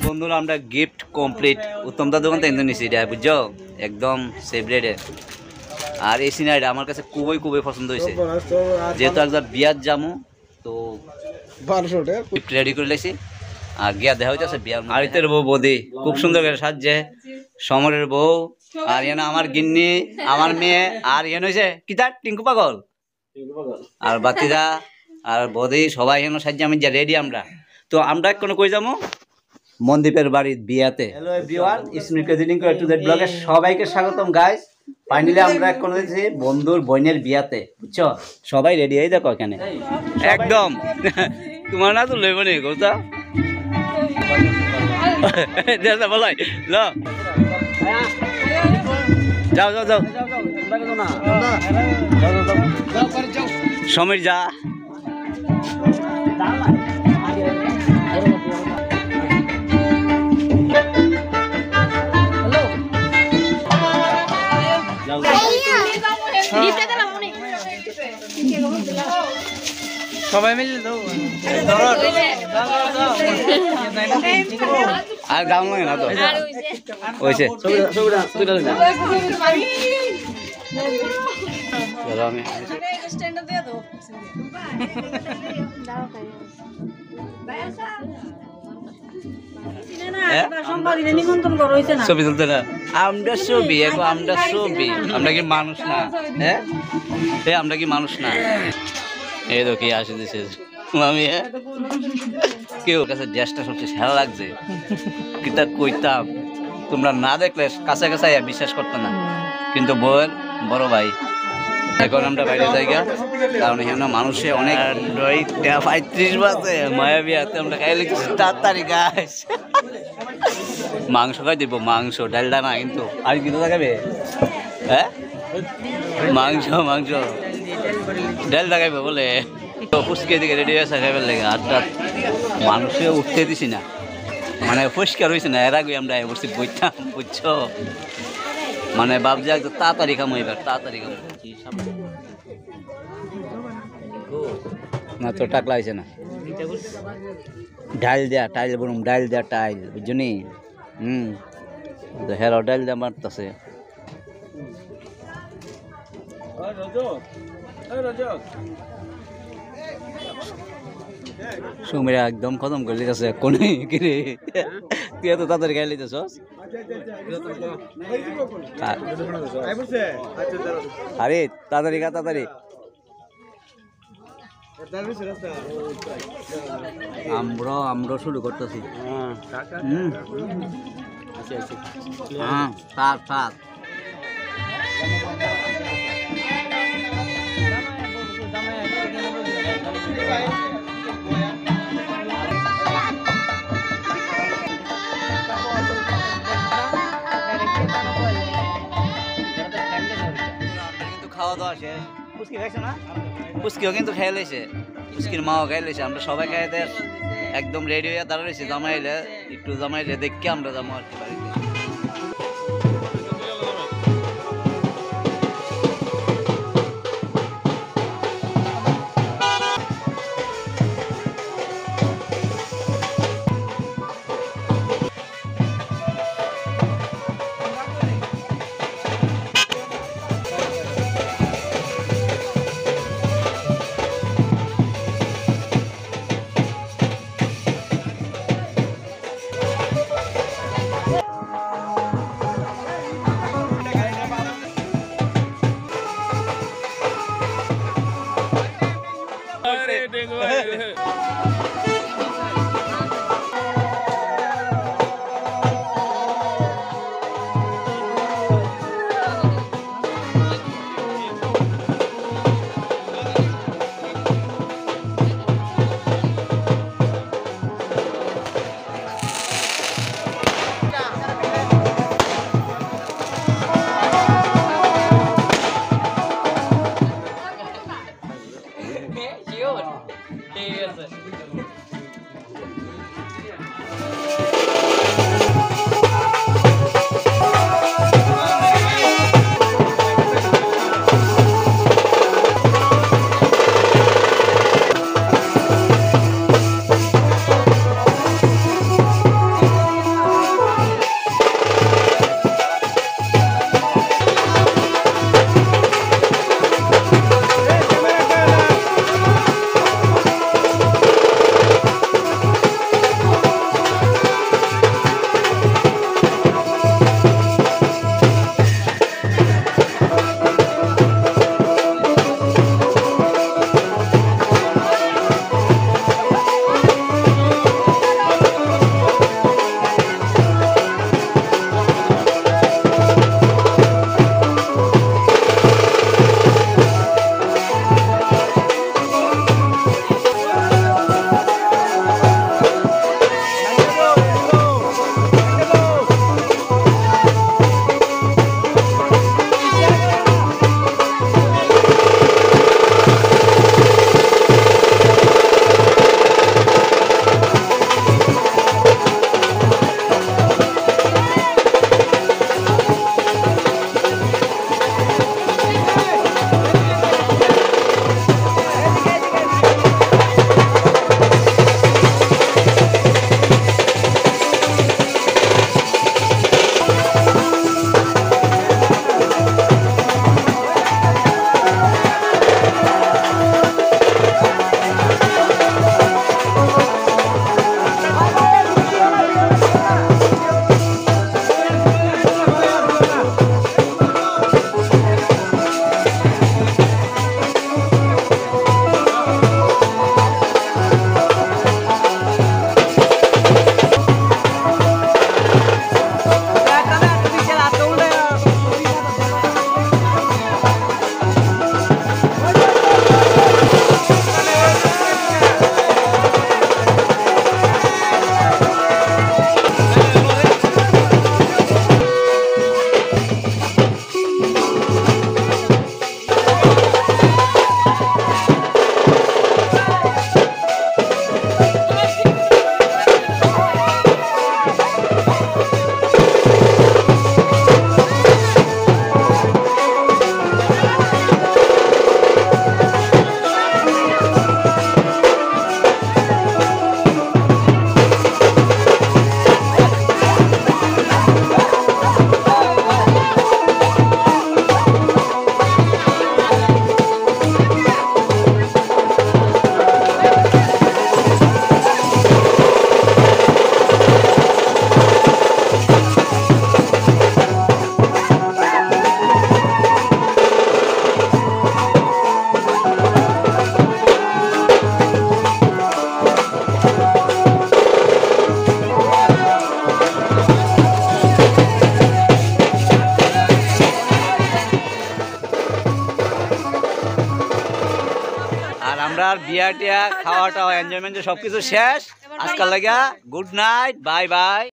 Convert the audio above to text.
বন্ধুরা আমরা gift complete উত্তম দা দোকান থেকে নিয়েছি এটা বুঝছো একদম সেভরেটে। আর এই সিনারিটা আমার কাছে খুবই খুবই পছন্দ হয়েছে, যেহেতু একবার বিয়ার যামু তো গিফট রেডি করে লেছি। আর গিয়া দেখা হইতেছে বিয়ার আরিতের বউ বৌদি খুব সুন্দর করে সাজছে, সমরের বউ, আর এনে আমার গিন্নি, আমার মেয়ে, আর এনে হয়েছে কি তার টিঙ্কু পাগল, আর বাতিদা আর বৌদি সবাই এনে সাজছে। আমি যা রেডি আমরা। তো আমরা কোনো কই যাবো মনদীপের বাড়ির বিয়াতে। Hello everyone, it's me crazyling to that ব্লগে সবাইকে স্বাগতম গাইস। ফাইনালি আমরা এখন হয়েছি বন্ধুর বোনের বিয়াতে, বুঝছো? সবাই রেডি হয়ে দেখো এখানে একদম। তোমার না তো লইব নি গোটা বলাই ল যাও যাও যাও সমীর যা। সবাই মিলে আর দাম লাগে না তো হয়েছে। ছবি তুলতে না আমরা ছবি আমরা ছবি, আমরা কি মানুষ না? হ্যাঁ আমরা কি মানুষ না? এই তো কি আসে দিছে আমি কেউ কাছে ড্রেসটা সবচেয়ে সেরা লাগছে। কিতা কইতাম তোমরা না দেখলে কাছে কাছে বিশ্বাস করতো না, কিন্তু বউয়ের বড় ভাই। এখন আমরা বাইরে জায়গা, কারণ এখানে মানুষে অনেক 35 বাজে মায়া বিয়াতে আমরা খাই লিখছি তাড়াতাড়ি গাছ। মাংস খাই দিব, মাংস ডালডা না কিন্তু। আর কি তো দেখাবে? হ্যাঁ মাংস মাংস ডাল দেখাবে বলে তো ফুচকে দিকে রেডি হয়েছে খাইবার লেগে। আটটা মানুষে উঠতে দিছি না, মানে পরিষ্কার হয়েছে না। এর আগে আমরা বসে বইতাম, বুঝছো? মানে ভাবছি একদম তাড়াতাড়ি খামো, এবার তাড়াতাড়ি খামো না। তো টাকলা হয়েছে না, ডাল দেয়া টাইল বলুন, ডাল দেয়া টাইল বুঝছো নি? হেরাও ডাল দেয়া মারতেছে। সুমিরা একদম খতম করে দিতেছে কোনে কিরে, তুই এত তাড়াতাড়ি খাই লিতেছস? আরে তাড়াতাড়ি খা তাড়াতাড়ি। আমরা শুরু করতেছি। হ্যাঁ থাক থাক। খাওয়া দাওয়া শেষ। পুচকি খাইছে না? পুচকিও কিন্তু খেয়ে লেছে, পুচকির মাও খাই লেছে। আমরা সবাই খাইতে একদম রেডি হয়ে দাঁড়া রয়েছি। জামাইলে একটু জামাইলে দেখে আমরা যাবো আর কি বাড়িতে। আমরা বিয়া টিয়া খাওয়া টাওয়া এনজয়মেন্ট সবকিছু শেষ আজকাল লাগিয়া গুড নাইট বাই বাই।